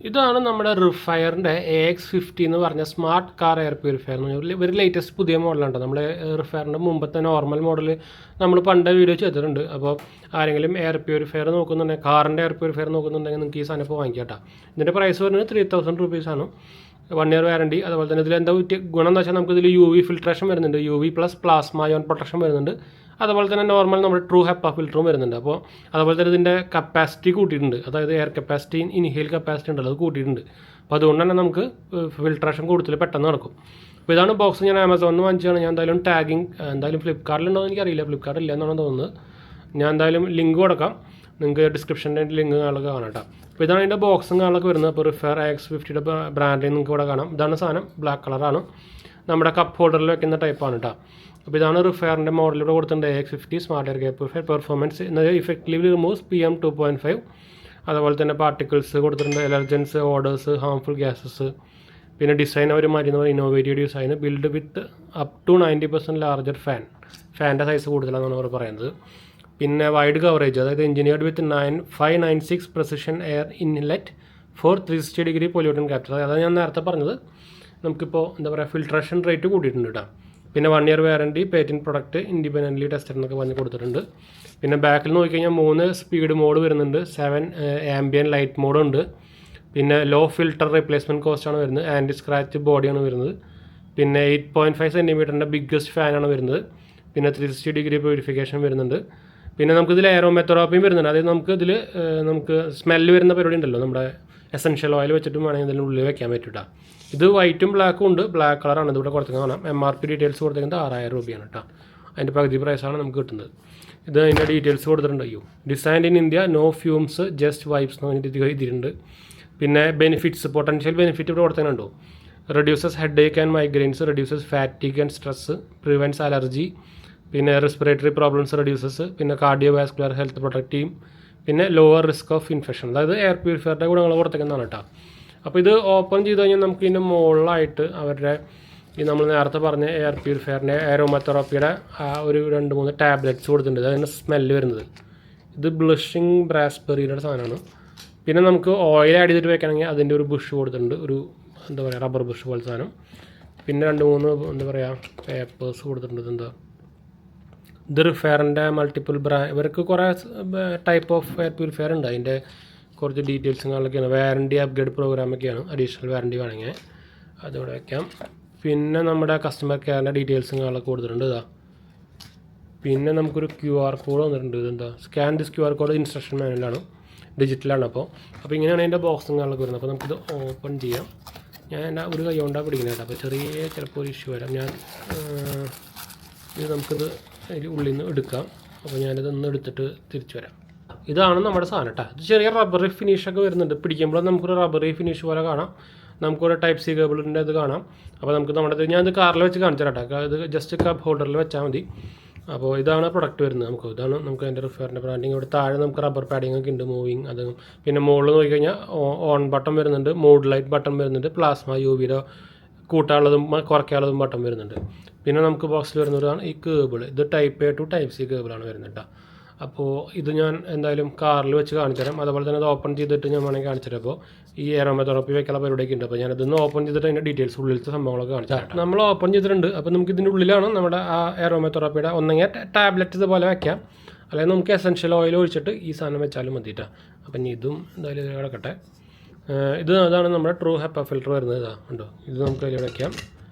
ഇതാണ് നമ്മുടെ റിഫയറിൻ്റെ AX50 എന്ന് പറഞ്ഞ സ്മാർട്ട് കാർ എയർ പ്യൂരിഫയർ എന്ന് പറഞ്ഞാൽ ഇവർ ലേറ്റസ്റ്റ് പുതിയ മോഡലുണ്ട്. നമ്മൾ റിഫയറിൻ്റെ മുമ്പത്തെ നോർമൽ മോഡൽ നമ്മൾ പണ്ട് വീഡിയോ ചെയ്തിട്ടുണ്ട്. അപ്പോൾ ആരെങ്കിലും എയർ പ്യൂരിഫയർ നോക്കുന്നുണ്ടെങ്കിൽ, കാറിൻ്റെ എയർ പ്യൂരിഫയർ നോക്കുന്നുണ്ടെങ്കിൽ നിങ്ങൾക്ക് ഈ സാധനം ഇപ്പോൾ വാങ്ങിക്കാട്ടോ. ഇതിൻ്റെ പ്രൈസ് വരുന്നത് 3000 രൂപീസാണ്. 1 year വാറണ്ടി. അതുപോലെ തന്നെ ഇതിൽ എന്താ ഗുണം എന്ന് വെച്ചാൽ നമുക്കിതിൽ UV ഫിൽട്രേഷൻ വരുന്നുണ്ട്, UV plus plasma ion protection വരുന്നുണ്ട്. അതുപോലെ തന്നെ നോർമൽ നമ്മുടെ ട്രൂ ഹെപ്പ ഫിൽറ്ററും വരുന്നുണ്ട്. അപ്പോൾ അതുപോലെ തന്നെ ഇതിൻ്റെ കപ്പാസിറ്റി കൂട്ടിയിട്ടുണ്ട്, അതായത് എയർ കപ്പാസിറ്റി ഇൻഹേൽ കപ്പാസിറ്റി ഉണ്ടല്ലോ, അത് കൂട്ടിയിട്ടുണ്ട്. അപ്പോൾ അതുകൊണ്ട് തന്നെ നമുക്ക് ഫിൽട്രേഷൻ കൂടുതൽ പെട്ടെന്ന് നടക്കും. അപ്പോൾ ഇതാണ് ബോക്സ്. ഞാൻ ആമസോണിൽ നിന്ന് വാങ്ങിച്ചാണ്. ഞാൻ എന്തായാലും ടാഗിങ് എന്തായാലും ഫ്ലിപ്കാർട്ടിലുണ്ടോ എന്ന് എനിക്കറിയില്ല, ഫ്ലിപ്കാർട്ട് ഇല്ല എന്നാണ് തോന്നുന്നത്. ഞാൻ എന്തായാലും ലിങ്ക് കൊടുക്കാം, നിങ്ങൾക്ക് ഡിസ്ക്രിപ്ഷൻ്റെ ലിങ്ക് കാണാൻ കേട്ടോ. അപ്പോൾ ഇതാണ് ഇതിൻ്റെ ബോക്സും കാണാനൊക്കെ വരുന്നത്. അപ്പോൾ റിഫയർ AX50യുടെ ബ്രാൻഡിൽ നിങ്ങൾക്ക് ഇവിടെ കാണാം. ഇതാണ് സാധനം, ബ്ലാക്ക് കളറാണ്, നമ്മുടെ കപ്പ് ഹോൾഡറിൽ വെക്കുന്ന ടൈപ്പാണ് കേട്ടോ. അപ്പോൾ ഇതാണ് റിഫയറിൻ്റെ മോഡലിലൂടെ കൊടുത്തിട്ടുണ്ട്. AX50 smart air purifier performance എന്നത് ഇഫക്റ്റീവ്ലി റിമൂവ്സ് PM 2.5. അതുപോലെ തന്നെ പാർട്ടിക്കിൾസ് കൊടുത്തിട്ടുണ്ട്, എലർജൻസ്, ഓഡേഴ്സ്, ഹാംഫുൾ ഗ്യാസസ്. പിന്നെ ഡിസൈൻ അവർ മാറ്റുന്ന innovative design, build with up to 90% larger ഫാൻ്റെ സൈസ് കൂടുതലാണെന്നാണ് അവർ പറയുന്നത്. പിന്നെ വൈഡ് കവറേജ്, അതായത് engineered with 596 precision air inlet for 360 degree pollutant capture. അതാണ് ഞാൻ നേരത്തെ പറഞ്ഞത്. നമുക്കിപ്പോൾ എന്താ പറയുക, ഫിൽട്രേഷൻ റേറ്റ് കൂട്ടിയിട്ടുണ്ട് കേട്ടോ. പിന്നെ 1 year warranty, patent product, independently tested എന്നൊക്കെ പറഞ്ഞ് കൊടുത്തിട്ടുണ്ട്. പിന്നെ ബാക്കിൽ നോക്കിക്കഴിഞ്ഞാൽ 3 സ്പീഡ് മോഡ് വരുന്നുണ്ട്, 7 ആംബിയൻ ലൈറ്റ് മോഡുണ്ട്. പിന്നെ ലോ ഫിൽട്ടർ റീപ്ലേസ്മെൻറ്റ് കോസ്റ്റാണ് വരുന്നത്, ആൻറ്റി സ്ക്രാച്ച് ബോഡിയാണ് വരുന്നത്. പിന്നെ 8.5 സെൻറ്റിമീറ്ററിൻ്റെ ബിഗ്ഗസ്റ്റ് ഫാനാണ് വരുന്നത്. പിന്നെ 360 ഡിഗ്രി പ്യൂരിഫിക്കേഷൻ വരുന്നുണ്ട്. പിന്നെ നമുക്കിതിൽ എയറോമെത്തറാപ്പിയും വരുന്നുണ്ട്. അതായത് നമുക്ക് സ്മെല്ല് വരുന്ന പരിപാടി ഉണ്ടല്ലോ, നമ്മുടെ എസൻഷ്യൽ ഓയിൽ വെച്ചിട്ടും വേണമെങ്കിൽ ഇതിൻ്റെ ഉള്ളിൽ വെക്കാൻ പറ്റൂട്ടാ. ഇത് വൈറ്റും ബ്ലാക്കും ഉണ്ട്, ബ്ലാക്ക് കളറാണ് ഇതിവിടെ കൊടുത്തേക്കാൻ കാണാം. MRP ഡീറ്റെയിൽസ് കൊടുത്തേക്കുന്നത് 6000 രൂപയാണ് കേട്ടോ. അതിൻ്റെ പകുതി പ്രൈസാണ് നമുക്ക് കിട്ടുന്നത്. ഇത് അതിൻ്റെ ഡീറ്റെയിൽസ് കൊടുത്തിട്ടുണ്ട്. Designed in India, no fumes, just vibes എന്ന് പറഞ്ഞിട്ട് എഴുതിയിട്ടുണ്ട്. പിന്നെ ബെനിഫിറ്റ്സ്, പൊട്ടൻഷ്യൽ ബെനിഫിറ്റ് ഇവിടെ കൊടുത്തേക്കുന്നുണ്ടോ. Reduces headache and migraines, reduces fatigue and stress, prevents allergy, പിന്നെ റെസ്പിറേറ്ററി പ്രോബ്ലംസ് റെഡ്യൂസസ്, പിന്നെ കാർഡിയോ വാസ്കുലർ ഹെൽത്ത് പ്രൊട്ടക്റ്റീവ്, പിന്നെ ലോവർ റിസ്ക് ഓഫ് ഇൻഫെക്ഷൻ. അതായത് എയർ പ്യൂരിഫയറിൻ്റെ ഗുണങ്ങൾ കൊടുത്തേക്കുന്നതാണ് കേട്ടോ. അപ്പോൾ ഇത് ഓപ്പൺ ചെയ്ത് കഴിഞ്ഞാൽ നമുക്ക് ഇതിൻ്റെ മുകളിലായിട്ട് അവരുടെ ഈ നമ്മൾ നേരത്തെ പറഞ്ഞ എയർ പ്യൂരിഫയറിൻ്റെ എയറോമെത്തറാപ്പിയുടെ ഒരു 2-3 ടാബ്ലറ്റ്സ് കൊടുത്തിട്ടുണ്ട്. അതിന് സ്മെല്ല് വരുന്നത് ഇത് ബ്ലഷിങ് റാസ്ബെറിയുടെ സാധനമാണ്. പിന്നെ നമുക്ക് ഓയിൽ ആഡ് ചെയ്തിട്ട് വെക്കണമെങ്കിൽ അതിൻ്റെ ഒരു ബുഷ് കൊടുത്തിട്ടുണ്ട്, ഒരു എന്താ പറയുക റബ്ബർ ബുഷ് പോലെ സാധനം. പിന്നെ 2-3 എന്താ പറയുക പേപ്പേഴ്സ് കൊടുത്തിട്ടുണ്ട്. ഇത് റിഫയറിൻ്റെ മൾട്ടിപ്പിൾ ഇവർക്ക് കുറേ ടൈപ്പ് ഓഫ് എയർ പ്യൂരിഫയർ ഉണ്ട്. അതിൻ്റെ കുറച്ച് ഡീറ്റെയിൽസും കാര്യങ്ങളൊക്കെയാണ്. വാറണ്ടി അപ്ഗ്രേഡ് പ്രോഗ്രാമൊക്കെയാണ്, അഡീഷണൽ വാറണ്ടി വേണമെങ്കിൽ അതിവിടെ വയ്ക്കാം. പിന്നെ നമ്മുടെ കസ്റ്റമർ കെയറിൻ്റെ ഡീറ്റെയിൽസും കാര്യങ്ങളൊക്കെ കൊടുത്തിട്ടുണ്ട്. പിന്നെ നമുക്കൊരു QR കോഡ് വന്നിട്ടുണ്ട്. ഇതെന്താ, scan this QR code, instruction മാനുവലാണ്, ഡിജിറ്റലാണ്. അപ്പോൾ ഇങ്ങനെയാണ് അതിൻ്റെ ബോക്സും കാര്യങ്ങളൊക്കെ വരുന്നത്. അപ്പോൾ നമുക്കിത് ഓപ്പൺ ചെയ്യാം. ഞാൻ എൻ്റെ ഒരു കൈ കൊണ്ടാണ് പിടിക്കുന്നത് കേട്ടോ. അപ്പോൾ ചിലപ്പോൾ ഒരു ഇഷ്യൂ വരാം. നമുക്കിത് ഉള്ളിൽ നിന്ന് എടുക്കാം. അപ്പോൾ ഞാനിതൊന്ന് എടുത്തിട്ട് തിരിച്ചു വരാം. ഇതാണ് നമ്മുടെ സാധനം കേട്ടോ. ഇത് ചെറിയ റബ്ബറി ഫിനിഷൊക്കെ വരുന്നുണ്ട്. പിടിക്കുമ്പോൾ നമുക്കൊരു റബ്ബറി ഫിനിഷ് പോലെ കാണാം. നമുക്കൊരു ടൈപ്പ് സി കേബിളിൻ്റെ ഇത് കാണാം. അപ്പോൾ നമുക്ക് നമ്മുടെ ഞാനിത് കാറിൽ വെച്ച് കാണിച്ചു തരാം കേട്ടോ. ഇത് ജസ്റ്റ് കപ്പ് ഹോൾഡറിൽ വെച്ചാൽ മതി. അപ്പോൾ ഇതാണ് പ്രൊഡക്റ്റ് വരുന്നത്. ഇതാണ് നമുക്ക് അതിൻ്റെ റിഫയറിൻ്റെ ബ്രാൻഡിങ്. ഇവിടെ താഴെ നമുക്ക് റബ്ബർ പാഡിങ് ഒക്കെ ഉണ്ട്, മൂവിങ്. അത് പിന്നെ മുകളിൽ നോക്കിക്കഴിഞ്ഞാൽ ഓൺ ബട്ടൺ വരുന്നുണ്ട്, മോഡ് ലൈറ്റ് ബട്ടൺ വരുന്നുണ്ട്, പ്ലാസ്മ UVയുടെ കൂട്ടാനുള്ളതും കുറയ്ക്കാനുള്ളതും ബട്ടൺ വരുന്നുണ്ട്. പിന്നെ നമുക്ക് ബോക്സിൽ വരുന്നതാണ് ഈ കേബിൾ. ഇത് type A to type C കേബിളാണ് വരുന്നത് കേട്ടോ. അപ്പോൾ ഇത് ഞാൻ എന്തായാലും കാറിൽ വെച്ച് കാണിച്ചു തരാം. അതുപോലെ തന്നെ അത് ഓപ്പൺ ചെയ്തിട്ട് ഞാൻ വേണമെങ്കിൽ കാണിച്ചു തരാം. അപ്പോൾ ഈ എയറോമെത്തറാപ്പി വെക്കാനുള്ള പരിപാടിയൊക്കെ ഉണ്ട്. അപ്പോൾ ഞാനതൊന്ന് ഓപ്പൺ ചെയ്തിട്ട് അതിൻ്റെ ഡീറ്റെയിൽസ് ഉള്ളിലത്തെ സംഭവങ്ങളൊക്കെ കാണിച്ചു തരാം. നമ്മൾ ഓപ്പൺ ചെയ്തിട്ടുണ്ട്. അപ്പോൾ നമുക്ക് ഇതിൻ്റെ ഉള്ളിലാണ് നമ്മുടെ ആ എയറോമെത്തറാപ്പിയുടെ ഒന്നെങ്കിൽ ടാബ്ലറ്റ് ഇതുപോലെ വെക്കാം, അല്ലെങ്കിൽ നമുക്ക് എസൻഷ്യൽ ഓയിൽ ഒഴിച്ചിട്ട് ഈ സാധനം വെച്ചാലും മതിയിട്ടാണ്. അപ്പം ഇതും എന്തായാലും ഇത് കിടക്കട്ടെ. അതാണ് നമ്മുടെ ട്രൂ ഹെപ്പ ഫിൽറ്റർ വരുന്നത്. ഉണ്ടോ, ഇത് നമുക്ക് അതിൽ വയ്ക്കാം.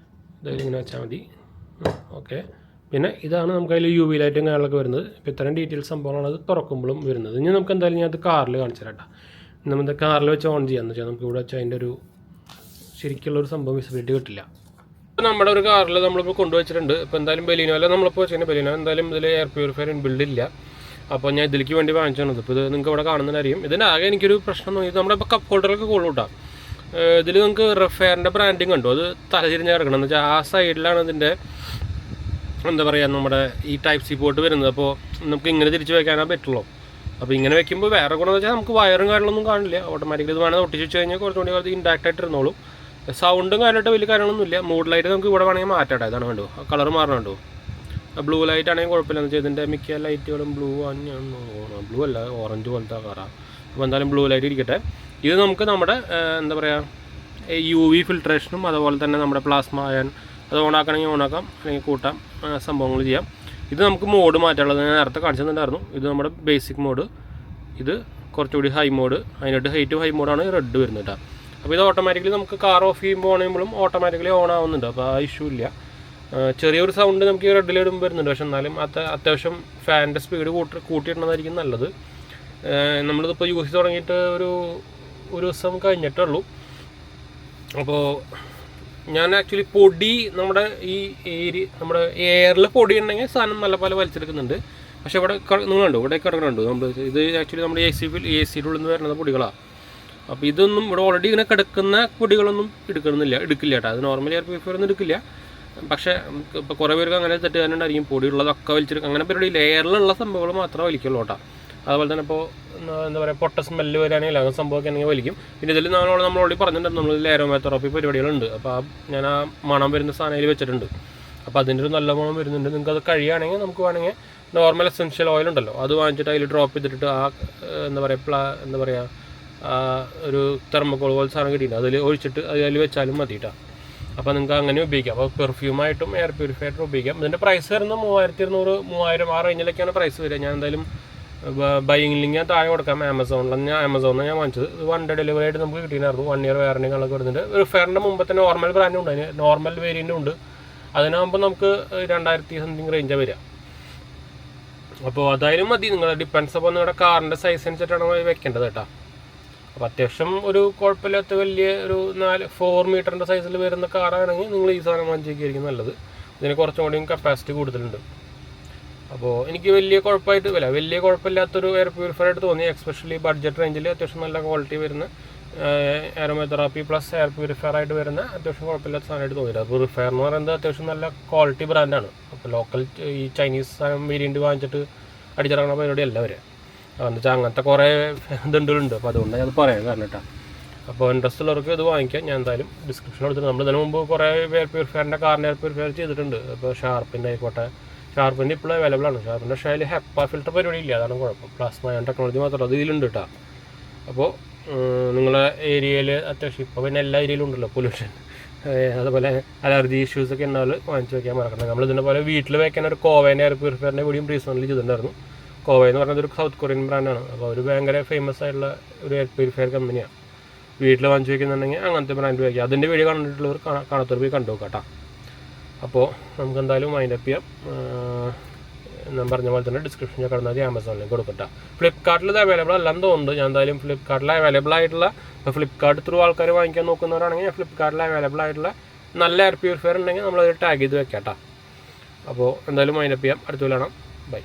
ഇതായാലും ഇങ്ങനെ വെച്ചാൽ മതി. ഓക്കെ. പിന്നെ ഇതാണ് നമുക്ക് അതിൽ UV ലൈറ്റും കാര്യങ്ങളൊക്കെ വരുന്നത്. ഇപ്പോൾ ഇത്തരം ഡീറ്റെയിൽസ് സംഭവങ്ങളാണ് അത് തുറക്കുമ്പോഴും വരുന്നത്. ഇനി നമുക്ക് എന്തായാലും ഞാൻ അത് കാറിൽ കാണിച്ചു തരാം. നമ്മൾ കാറിൽ വെച്ച് ഓൺ ചെയ്യാമെന്ന് വെച്ചാൽ നമുക്ക് ഇവിടെ വെച്ചാൽ അതിൻ്റെ ഒരു ശരിക്കുള്ളൊരു സംഭവം വിസിബിലിറ്റി കിട്ടില്ല. ഇപ്പോൾ നമ്മുടെ ഒരു കാറിൽ നമ്മളിപ്പോൾ കൊണ്ടുവച്ചിട്ടുണ്ട്. ഇപ്പോൾ എന്തായാലും ബലീനോല നമ്മളിപ്പോൾ വെച്ചാൽ ബലീനോ എന്തായാലും ഇതിൽ എയർ പ്യൂരിഫയർ ബിൽഡ് ഇല്ല. അപ്പോൾ ഞാൻ ഇതിലേക്ക് വേണ്ടി വാങ്ങിച്ചാണ്. ഇപ്പോൾ ഇത് നിങ്ങൾക്ക് ഇവിടെ കാണുന്നതിനറിയും. ഇതിൻ്റെ ആകെ എനിക്കൊരു പ്രശ്നം തോന്നി, നമ്മുടെ ഇപ്പോൾ കപ്പ് ഹോൾഡറൊക്കെ കൊള്ളൂട്ടാം. ഇതിൽ നിങ്ങൾക്ക് റിഫയറിൻ്റെ ബ്രാൻഡിങ് കണ്ടു, അത് തലതിരിഞ്ഞ് ഇറങ്ങണം എന്ന് വെച്ചാൽ ആ സൈഡിലാണ് ഇതിൻ്റെ എന്താ പറയുക നമ്മുടെ ഈ ടൈപ്പ് സി പോർട്ട് വരുന്നത്. അപ്പോൾ നമുക്ക് ഇങ്ങനെ തിരിച്ച് വെക്കാനേ പറ്റുള്ളൂ. അപ്പോൾ ഇങ്ങനെ വെക്കുമ്പോൾ വേറെ ഗുണമെന്ന് വെച്ചാൽ നമുക്ക് വയറും കാര്യങ്ങളൊന്നും കാണില്ല. ഓട്ടോമാറ്റിക്കലി ഇത് വേണമെങ്കിൽ ഒട്ടിച്ച് വെച്ച് കഴിഞ്ഞാൽ കുറച്ചുകൂടി അത് ഇൻഡാക്റ്റ് ആയിട്ട് ഇരുന്നോളും. സൗണ്ടും കാര്യമായിട്ട് വലിയ കാര്യങ്ങളൊന്നുമില്ല. മൂഡ് ലൈറ്റ് നമുക്ക് ഇവിടെ വേണമെങ്കിൽ മാറ്റാട്ടെ. ഇതാണ് കണ്ടു, കളർ മാറണുണ്ടോ. ബ്ലൂ ലൈറ്റ് ആണെങ്കിൽ കുഴപ്പമില്ല എന്ന് വെച്ചാൽ ഇതിൻ്റെ മിക്ക ലൈറ്റുകളും ബ്ലൂ അല്ല ഓറഞ്ച് പോലത്തെ കളറാണ്. അപ്പോൾ എന്തായാലും ബ്ലൂ ലൈറ്റ് ഇരിക്കട്ടെ. ഇത് നമുക്ക് നമ്മുടെ എന്താ പറയുക UV ഫിൽട്രേഷനും അതുപോലെ തന്നെ നമ്മുടെ പ്ലാസ്മ അയൺ അത് ഓണാക്കണമെങ്കിൽ ഓണാക്കാം, അല്ലെങ്കിൽ കൂട്ടാം, സംഭവങ്ങൾ ചെയ്യാം. ഇത് നമുക്ക് മോഡ് മാറ്റാനുള്ളത് ഞാൻ നേരത്തെ കാണിച്ചിട്ടുണ്ടായിരുന്നു. ഇത് നമ്മുടെ ബേസിക് മോഡ്, ഇത് കുറച്ചുകൂടി ഹൈ മോഡ്, അതിനായിട്ട് ഹൈ മോഡാണ് റെഡ് വരുന്നത് കേട്ടോ. അപ്പോൾ ഇത് ഓട്ടോമാറ്റിക്കലി നമുക്ക് കാർ ഓഫ് ചെയ്യുമ്പോൾ ഓൺ ചെയ്യുമ്പോഴും ഓട്ടോമാറ്റിക്കലി ഓൺ ആവുന്നുണ്ട്. അപ്പോൾ ആ ഇഷ്യൂ ഇല്ല. ചെറിയൊരു സൗണ്ട് നമുക്ക് ഈ റെഡിലിടുമ്പോൾ വരുന്നുണ്ട്, പക്ഷെ എന്നാലും അത്യാവശ്യം ഫാനിൻ്റെ സ്പീഡ് കൂട്ടിയിടുന്നതായിരിക്കും നല്ലത്. നമ്മളിതിപ്പോൾ യൂസ് ചെയ്ത് തുടങ്ങിയിട്ട് ഒരു ദിവസം കഴിഞ്ഞിട്ടുള്ളൂ. അപ്പോൾ ഞാൻ ആക്ച്വലി പൊടി നമ്മുടെ നമ്മുടെ എയറിൽ പൊടി ഉണ്ടെങ്കിൽ സാധനം നല്ല പോലെ വലിച്ചെടുക്കുന്നുണ്ട്. പക്ഷേ ഇവിടെ നിങ്ങൾ കണ്ടു, ഇവിടെ കിടക്കുന്നുണ്ട് നമ്മൾ. ഇത് ആക്ച്വലി നമ്മുടെ AC ഉള്ളിൽ നിന്ന് വരുന്ന പൊടികളാണ്. അപ്പോൾ ഇതൊന്നും ഇവിടെ ഓൾറെഡി ഇങ്ങനെ കിടക്കുന്ന പൊടികളൊന്നും എടുക്കില്ല കേട്ടോ. അത് നോർമൽ എയർ പ്യൂരിഫയർ ഒന്നും എടുക്കില്ല. പക്ഷേ ഇപ്പോൾ കുറേ പേർക്ക് അങ്ങനെ തെറ്റുകാരുണ്ടായിരിക്കും, പൊടിയുള്ളതൊക്കെ വലിച്ചെടുക്കും. അങ്ങനെ പരിപാടി എയറിലുള്ള സംഭവങ്ങൾ മാത്രമേ വലിക്കുള്ളൂ കേട്ടോ. അതുപോലെ തന്നെ ഇപ്പോൾ എന്താ പറയുക, പൊട്ട സ്മെല്ല് വരാനെങ്കിൽ അങ്ങനെ സംഭവമൊക്കെ ആണെങ്കിൽ വലിക്കും. പിന്നെ ഇതിൽ നമ്മൾ ഓൾറെഡി പറഞ്ഞിട്ടുണ്ട്, നമ്മൾ എയറോമാതെറാപ്പി പരിപാടികളുണ്ട്. അപ്പോൾ ഞാൻ ആ മണം വരുന്ന സാധനത്തിൽ വെച്ചിട്ടുണ്ട്. അപ്പോൾ അതിൻ്റെ ഒരു നല്ല മണം വരുന്നുണ്ട്. നിങ്ങൾക്ക് അത് കഴിയുകയാണെങ്കിൽ നമുക്ക് വേണമെങ്കിൽ നോർമൽ എസെൻഷ്യൽ ഓയിൽ ഉണ്ടല്ലോ, അത് വാങ്ങിച്ചിട്ട് അതിൽ ഡ്രോപ്പ് ചെയ്തിട്ട് ആ എന്താ പറയുക ഒരു തെർമോക്കോൾ പോലെ സാധനം കിട്ടിയിട്ടുണ്ട്, അതിൽ ഒഴിച്ചിട്ട് അതിൽ വെച്ചാലും മതി കേട്ടോ. അപ്പോൾ നിങ്ങൾക്ക് അങ്ങനെ ഉപയോഗിക്കാം. അപ്പോൾ പെർഫ്യൂമായിട്ടും എയർ പ്യൂരിഫയറും ഉപയോഗിക്കാം. ഇതിൻ്റെ പ്രൈസ് വരുന്നത് 3200, 3000 ആ റേഞ്ചിലൊക്കെയാണ് പ്രൈസ് വരിക. ഞാൻ എന്തായാലും ബൈയിങ് ലിങ്ക് ഞാൻ താഴെ കൊടുക്കാം. ആമസോണിലാണ് ഞാൻ വാങ്ങിച്ചത്. 1 ഡേ ഡെലിവറി ആയിട്ട് നമുക്ക് കിട്ടിയിട്ടുണ്ടായിരുന്നു. 1 ഇയർ വാറണ്ടികളൊക്കെ വരുന്നുണ്ട്. റിഫയറിൻ്റെ മുമ്പത്തെ നോർമൽ ബ്രാൻഡും ഉണ്ട്, അതിന് നോർമൽ വേരിയൻറ്റും ഉണ്ട്. അതിനാകുമ്പോൾ നമുക്ക് 2000 സംതിങ് റേഞ്ചാണ് വരിക. അപ്പോൾ അതായാലും മതി. നിങ്ങൾ ഡിപ്പെൻസ് അപ്പോൾ നിങ്ങളുടെ കാറിൻ്റെ സൈസ് അനുസരിച്ചിട്ടാണ് വെക്കേണ്ടത് കേട്ടോ. അപ്പോൾ അത്യാവശ്യം ഒരു കുഴപ്പമില്ലാത്ത വലിയ ഒരു 4 മീറ്ററിൻ്റെ സൈസിൽ വരുന്ന കാറാണെങ്കിൽ നിങ്ങൾ ഈ സാധനം വാങ്ങിച്ചേക്കായിരിക്കും നല്ലത്. ഇതിന് കുറച്ചും കൂടിയും കപ്പാസിറ്റി കൂടുതലുണ്ട്. അപ്പോൾ എനിക്ക് വലിയ കുഴപ്പമില്ലാത്തൊരു എയർ പ്യൂരിഫയർ ആയിട്ട് തോന്നി. എക്സ്പെഷ്യലി ബഡ്ജറ്റ് റേഞ്ചിൽ അത്യാവശ്യം നല്ല ക്വാളിറ്റി വരുന്ന എയറോമാതെറാപ്പി പ്ലസ് എയർ പ്യൂരിഫയർ ആയിട്ട് വരുന്ന അത്യാവശ്യം കുഴപ്പമില്ലാത്ത സാധനമായിട്ട് തോന്നിയത്. അപ്പോൾ റിഫയർ എന്ന് പറയുന്നത് അത്യാവശ്യം നല്ല ക്വാളിറ്റി ബ്രാൻഡാണ്. അപ്പോൾ ലോക്കൽ ഈ ചൈനീസ് സാധനം വേരിയൻറ്റ് വാങ്ങിച്ചിട്ട് അടിച്ചിറങ്ങുന്ന പരിപാടിയല്ല വരെ. എന്ന് വെച്ചാൽ അങ്ങനത്തെ കുറേ ഇതുണ്ടുണ്ട്. അപ്പോൾ അതുകൊണ്ട് അത് പറയാൻ കാരണം കേട്ടോ. അപ്പോൾ ഇൻട്രസ്റ്റ് ഉള്ളവർക്ക് ഇത് വാങ്ങിക്കാം. ഞാൻ എന്തായാലും ഡിസ്ക്രിപ്ഷൻ കൊടുത്തിട്ടുണ്ട്. നമ്മൾ ഇതിന് മുമ്പ് കുറേ എയർ പ്യൂരിഫയറിൻ്റെ കാറിൻ്റെ എയർ പ്യൂരിഫയർ ചെയ്തിട്ടുണ്ട്. ഇപ്പോൾ ഷാർപ്പിൻ്റെ ആയിക്കോട്ടെ, ഷാർപ്പിൻ്റെ ഇപ്പോൾ അവൈലബിൾ ആണ്. ഷാർപ്പിൻ്റെ ഷൈൽ ഹെപ്പ ഫിൽറ്റർ പരിപാടി ഇല്ല, അതാണ് കുഴപ്പം. പ്ലാസ്മ അയൺ ടെക്നോളജി മാത്രം അത് ഇതിലുണ്ട് കേട്ടോ. അപ്പോൾ നിങ്ങളെ ഏരിയയിൽ അത്യാവശ്യം ഇപ്പോൾ പിന്നെ എല്ലാ ഏരിയയിലും ഉണ്ടല്ലോ പൊല്യൂഷൻ, അതുപോലെ അലർജി ഇഷ്യൂസൊക്കെ ഉണ്ടാവില്ല, വാങ്ങിച്ച് വയ്ക്കാൻ മറക്കണം. നമ്മൾ ഇതിൻ്റെ പോലെ വീട്ടിൽ വയ്ക്കാൻ ഒരു കോവേൻ്റെ എയർ പ്യൂരിഫയറിൻ്റെ വീഡിയോ റീസെൻ്റ്ലി ചെയ്തിട്ടുണ്ടായിരുന്നു. കോവ എന്ന് പറഞ്ഞത് ഒരു സൗത്ത് കൊറിയൻ ബ്രാൻഡാണ്. അപ്പോൾ ഒരു ഭയങ്കര ഫേമസ് ആയിട്ടുള്ള ഒരു എയർ പ്യൂരിഫയർ കമ്പനിയാണ്. വീട്ടിൽ വാങ്ങിച്ച് വയ്ക്കുന്നുണ്ടെങ്കിൽ അങ്ങനത്തെ ബ്രാൻഡ് വയ്ക്കുക. അതിൻ്റെ വീഡിയോ കണ്ടിട്ടുള്ളവർ കാണാത്തവർ പോയി കണ്ടു കേട്ടോ. അപ്പോൾ നമുക്ക് എന്തായാലും വൈൻഡ് അപ്പ് ചെയ്യാം. ഞാൻ പറഞ്ഞ പോലെ തന്നെ ഡിസ്ക്രിപ്ഷനിൽ കിടന്നാൽ ആമസോണിലേക്ക് കൊടുക്കട്ടെ. ഫ്ലിപ്കാർട്ടിൽ ഇത് അവൈലബിൾ അല്ലെന്ന് തോന്നുന്നു. ഞാൻ എന്തായാലും ഫ്ലിപ്കാർട്ടിൽ അവൈലബിൾ ആയിട്ടുള്ള, ഫ്ലിപ്കാർട്ട് ത്രൂ ആൾക്കാർ വാങ്ങിക്കാൻ നോക്കുന്നവരാണെങ്കിൽ ഫ്ലിപ്കാർട്ടിൽ അവൈലബിൾ ആയിട്ടുള്ള നല്ല എയർ പ്യൂരിഫയർ ഉണ്ടെങ്കിൽ നമ്മളത് ടാഗ് ചെയ്ത് വെക്കാം കേട്ടോ. അപ്പോൾ എന്തായാലും വൈൻഡ് അപ്പ് ചെയ്യാം. അടുത്ത കാണാം. ബൈ.